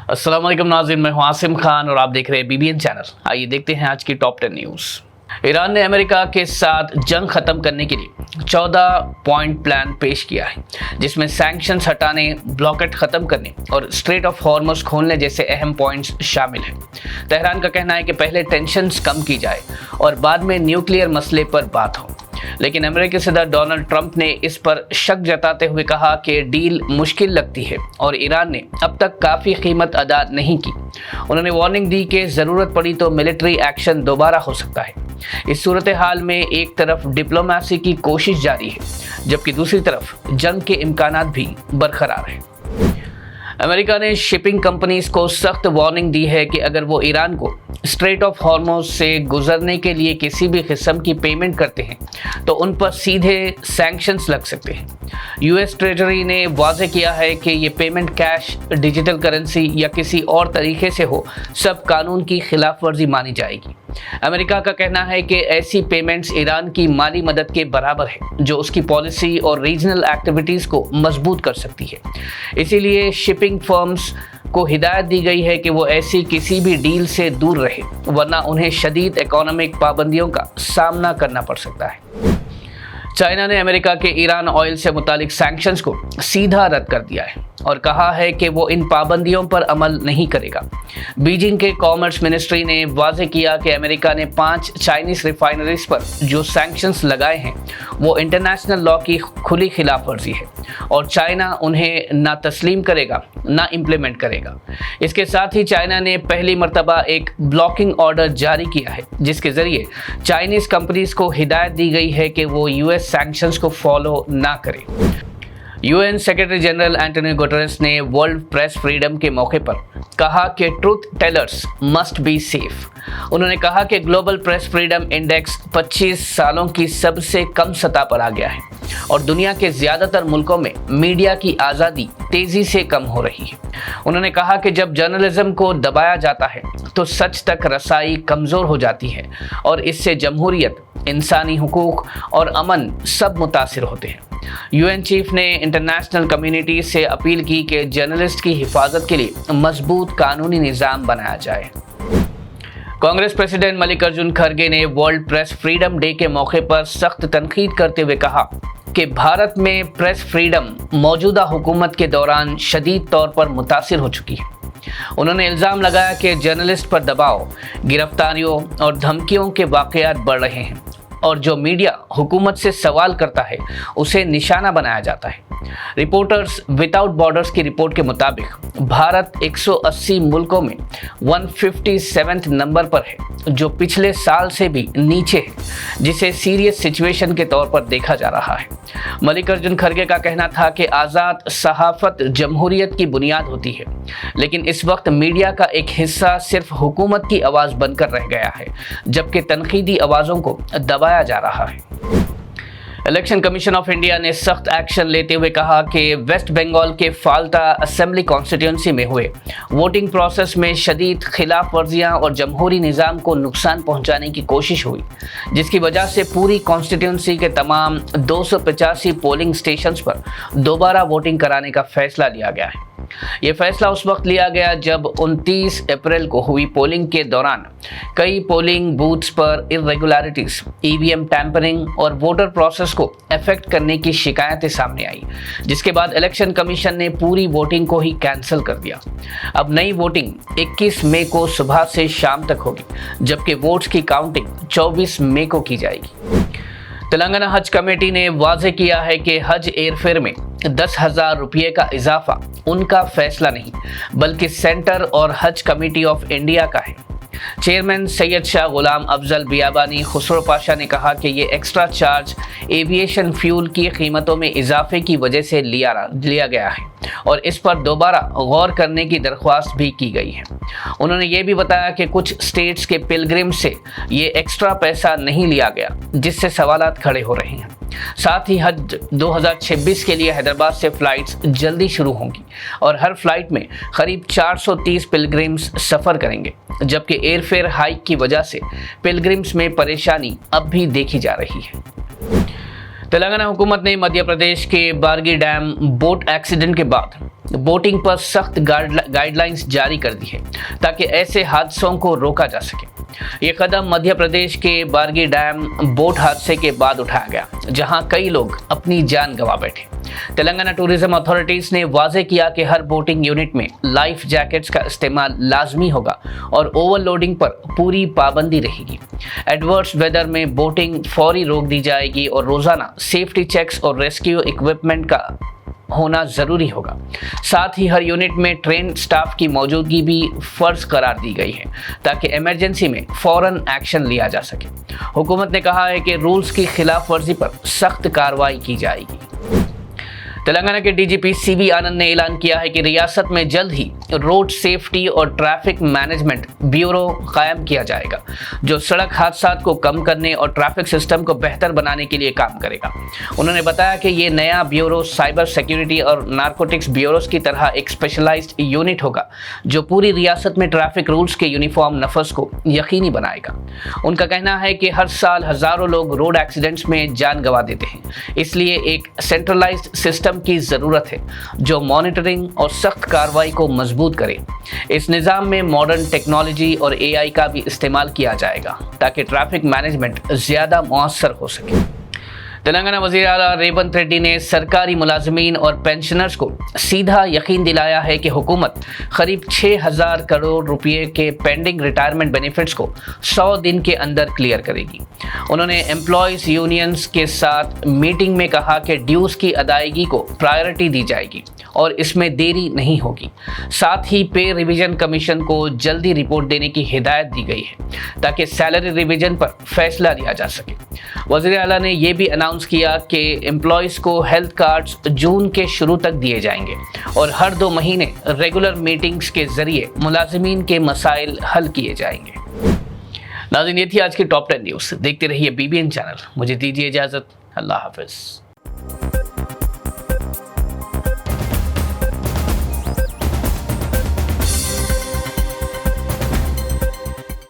अस्सलाम वालेकुम नाज़रीन, मैं हूं आसिम खान और आप देख रहे हैं BBN चैनल। आइए देखते हैं आज की टॉप 10 न्यूज़। ईरान ने अमेरिका के साथ जंग खत्म करने के लिए 14 पॉइंट प्लान पेश किया है, जिसमें सैंक्शंस हटाने, ब्लॉकेट खत्म करने और स्ट्रेट ऑफ हॉर्मुज़ खोलने जैसे अहम पॉइंट्स शामिल हैं। तेहरान का कहना है कि पहले टेंशन्स कम की जाए और बाद में न्यूक्लियर मसले पर बात हो, लेकिन अमेरिकी सदर डोनाल्ड ट्रंप ने इस पर शक जताते हुए कहा कि डील मुश्किल लगती है और ईरान ने अब तक काफ़ी कीमत अदा नहीं की। उन्होंने वार्निंग दी कि ज़रूरत पड़ी तो मिलिट्री एक्शन दोबारा हो सकता है। इस सूरत हाल में एक तरफ डिप्लोमेसी की कोशिश जारी है, जबकि दूसरी तरफ जंग के इम्कानात भी बरकरार हैं। अमेरिका ने शिपिंग कंपनीज को सख्त वार्निंग दी है कि अगर वो ईरान को स्ट्रेट ऑफ हॉर्मुज़ से गुजरने के लिए किसी भी किस्म की पेमेंट करते हैं तो उन पर सीधे सैंक्शंस लग सकते हैं। यूएस ट्रेजरी ने वाज़ेह किया है कि ये पेमेंट कैश, डिजिटल करेंसी या किसी और तरीके से हो, सब कानून की खिलाफ वर्जी मानी जाएगी। अमेरिका का कहना है कि ऐसी पेमेंट्स ईरान की माली मदद के बराबर है, जो उसकी पॉलिसी और रीजनल एक्टिविटीज़ को मजबूत कर सकती है। इसीलिए शिपिंग फर्म्स को हिदायत दी गई है कि वो ऐसी किसी भी डील से दूर रहे, वरना उन्हें शदीद इकोनॉमिक पाबंदियों का सामना करना पड़ सकता है। चाइना ने अमेरिका के ईरान ऑयल से मुतालिक सैंक्शंस को सीधा रद्द कर दिया है और कहा है कि वो इन पाबंदियों पर अमल नहीं करेगा। बीजिंग के कॉमर्स मिनिस्ट्री ने वाज़ेह किया कि अमेरिका ने 5 चाइनीज़ रिफाइनरीज पर जो सैंक्शंस लगाए हैं वो इंटरनेशनल लॉ की खुली खिलाफ वर्जी है और चाइना उन्हें ना तस्लीम करेगा ना इम्प्लीमेंट करेगा। इसके साथ ही चाइना ने पहली मर्तबा एक ब्लॉकिंग ऑर्डर जारी किया है, जिसके ज़रिए चाइनीज़ कंपनीज को हिदायत दी गई है कि वो यूएस सैंक्शंस को फॉलो ना करें। UN secretary general Antonio Guterres ने वर्ल्ड प्रेस फ्रीडम के मौके पर कहा कि truth tellers must be safe. उन्होंने कहा कि ग्लोबल प्रेस फ्रीडम इंडेक्स 25 सालों की सबसे कम सतह पर आ गया है और दुनिया के ज़्यादातर मुल्कों में मीडिया की आज़ादी तेज़ी से कम हो रही है। उन्होंने कहा कि जब जर्नलिज्म को दबाया जाता है तो सच तक रसाई कमज़ोर हो जाती है और इससे जमहूरियत, इंसानी हुकूक और अमन सब मुतासिर होते हैं। यूएन चीफ ने इंटरनेशनल कम्युनिटी से अपील की कि जर्नलिस्ट की हिफाजत के लिए मजबूत कानूनी निज़ाम बनाया जाए। कांग्रेस प्रेसिडेंट मल्लिकार्जुन खड़गे ने वर्ल्ड प्रेस फ्रीडम डे के मौके पर सख्त तनकीद करते हुए कहा कि भारत में प्रेस फ्रीडम मौजूदा हुकूमत के दौरान शदीद तौर पर मुतासिर हो चुकी है। उन्होंने इल्ज़ाम लगाया कि जर्नलिस्ट पर दबाव, गिरफ्तारियों और धमकियों के वाक़यात बढ़ रहे हैं और जो मीडिया हुकूमत से सवाल करता है उसे निशाना बनाया जाता है। रिपोर्टर्स विदाउट बॉर्डर्स की रिपोर्ट के मुताबिक भारत 180 मुल्कों में 157 नंबर पर है, जो पिछले साल से भी नीचे है, जिसे सीरियस सिचुएशन के तौर पर देखा जा रहा है। मल्लिकार्जुन खड़गे का कहना था कि आज़ाद सहाफ़त जमहूरियत की बुनियाद होती है, लेकिन इस वक्त मीडिया का एक हिस्सा सिर्फ हुकूमत की आवाज़ बनकर रह गया है, जबकि तनकीदी आवाज़ों को दबाया जा रहा है। इलेक्शन कमीशन ऑफ इंडिया ने सख्त एक्शन लेते हुए कहा कि वेस्ट बंगाल के फाल्टा असेंबली कॉन्स्टिट्यूंसी में हुए वोटिंग प्रोसेस में शदीद खिलाफ वर्जियाँ और जमहूरी निज़ाम को नुकसान पहुंचाने की कोशिश हुई, जिसकी वजह से पूरी कॉन्स्टिट्यूंसी के तमाम 285 पोलिंग स्टेशंस पर दोबारा वोटिंग कराने का फैसला लिया गया है। ये फैसला उस वक्त लिया गया जब 29 अप्रैल को हुई पोलिंग के दौरान कई पोलिंग बूथ्स पर इरेगुलरिटीज, ईवीएम टैंपरिंग और वोटर प्रोसेस को अफेक्ट करने की शिकायतें सामने आई, जिसके बाद इलेक्शन कमीशन ने पूरी वोटिंग को ही कैंसिल कर दिया। अब नई वोटिंग 21 मई को सुबह से शाम तक होगी, जबकि वोट्स की काउंटिंग 24 मई को की जाएगी। तेलंगाना हज कमेटी ने वाज़ेह किया है कि हज एयरफेयर में 10,000 रुपये का इजाफा उनका फैसला नहीं, बल्कि सेंटर और हज कमेटी ऑफ इंडिया का है। चेयरमैन सैयद शाह गुलाम अफजल बियाबानी खुसरो पाशा ने कहा कि ये एक्स्ट्रा चार्ज एविएशन फ्यूल की कीमतों में इजाफे की वजह से लिया गया है और इस पर दोबारा गौर करने की दरख्वास्त भी की गई है। उन्होंने ये भी बताया कि कुछ स्टेट्स के पिलग्रिम से ये एक्स्ट्रा पैसा नहीं लिया गया, जिससे सवालात खड़े हो रहे हैं। साथ ही हज 2026 के लिए हैदराबाद से फ़्लाइट्स जल्दी शुरू होंगी और हर फ्लाइट में करीब 430 पिलग्रिम्स सफ़र करेंगे, जबकि एयरफेयर हाइक की वजह से पिलग्रिम्स में परेशानी अब भी देखी जा रही है। तेलंगाना हुकूमत ने मध्य प्रदेश के बारगी डैम बोट एक्सीडेंट के बाद बोटिंग पर सख्त गाइडलाइंस जारी कर दी है ताकि ऐसे हादसों को रोका जा सके। ये कदम मध्य प्रदेश के बारगी डैम बोट हादसे के बाद उठाया गया, जहां कई लोग अपनी जान गंवा बैठे। तेलंगाना टूरिज्म अथॉरिटीज ने वाजे किया कि हर बोटिंग यूनिट में लाइफ जैकेट्स का इस्तेमाल लाजमी होगा और ओवरलोडिंग पर पूरी पाबंदी रहेगी। एडवर्स वेदर में बोटिंग फौरी रोक दी जाएगी और रोजाना सेफ्टी चेक्स और रेस्क्यू इक्विपमेंट का होना जरूरी होगा। साथ ही हर यूनिट में ट्रेन स्टाफ की मौजूदगी भी फर्ज करार दी गई है ताकि इमरजेंसी में फौरन एक्शन लिया जा सके। हुकूमत ने कहा है कि रूल्स की खिलाफ वर्जी पर सख्त कार्रवाई की जाएगी। तेलंगाना के डीजीपी सीवी आनंद ने ऐलान किया है कि रियासत में जल्द ही रोड सेफ्टी और ट्रैफिक मैनेजमेंट ब्यूरो कायम किया जाएगा, जो सड़क हादसात को कम करने और ट्रैफिक सिस्टम को बेहतर बनाने के लिए काम करेगा। उन्होंने बताया कि ये नया ब्यूरो साइबर सिक्योरिटी और नारकोटिक्स ब्यूरोज की तरह एक स्पेशलाइज्ड यूनिट होगा, जो पूरी रियासत में ट्रैफिक रूल्स के यूनिफॉर्म नफज को यकीनी बनाएगा। उनका कहना है कि हर साल हजारों लोग रोड एक्सीडेंट्स में जान गंवा देते हैं, इसलिए एक सेंट्रलाइज्ड सिस्टम की जरूरत है जो मॉनिटरिंग और सख्त कार्रवाई को मजबूत करे। इस निजाम में मॉडर्न टेक्नोलॉजी और एआई का भी इस्तेमाल किया जाएगा ताकि ट्रैफिक मैनेजमेंट ज्यादा मुअस्सर हो सके। तेलंगाना वज़ीर आला रेवंत रेड्डी ने सरकारी मुलाजमीन और पेंशनर्स को सीधा यकीन दिलाया है कि हुकूमत करीब 6,000 करोड़ रुपए के पेंडिंग रिटायरमेंट बेनिफिट्स को 100 दिन के अंदर क्लियर करेगी। उन्होंने एम्प्लॉयज़ यूनियंस के साथ मीटिंग में कहा कि ड्यूज की अदायगी को प्रायोरिटी दी जाएगी और इसमें देरी नहीं होगी। साथ ही पे रिवीजन कमीशन को जल्दी रिपोर्ट देने की हिदायत दी गई है ताकि सैलरी रिवीजन पर फैसला लिया जा सके। वज़ीर आला ने यह भी अनाउंस किया कि एम्प्लॉयज़ को हेल्थ कार्ड्स जून के शुरू तक दिए जाएंगे और हर 2 महीने रेगुलर मीटिंग्स के जरिए मुलाजिमीन के मसाइल हल किए जाएंगे। नाज़रीन, ये थी आज की टॉप 10 न्यूज़। देखते रहिए BBN चैनल। मुझे दीजिए इजाज़त। अल्लाह हाफ़िज़।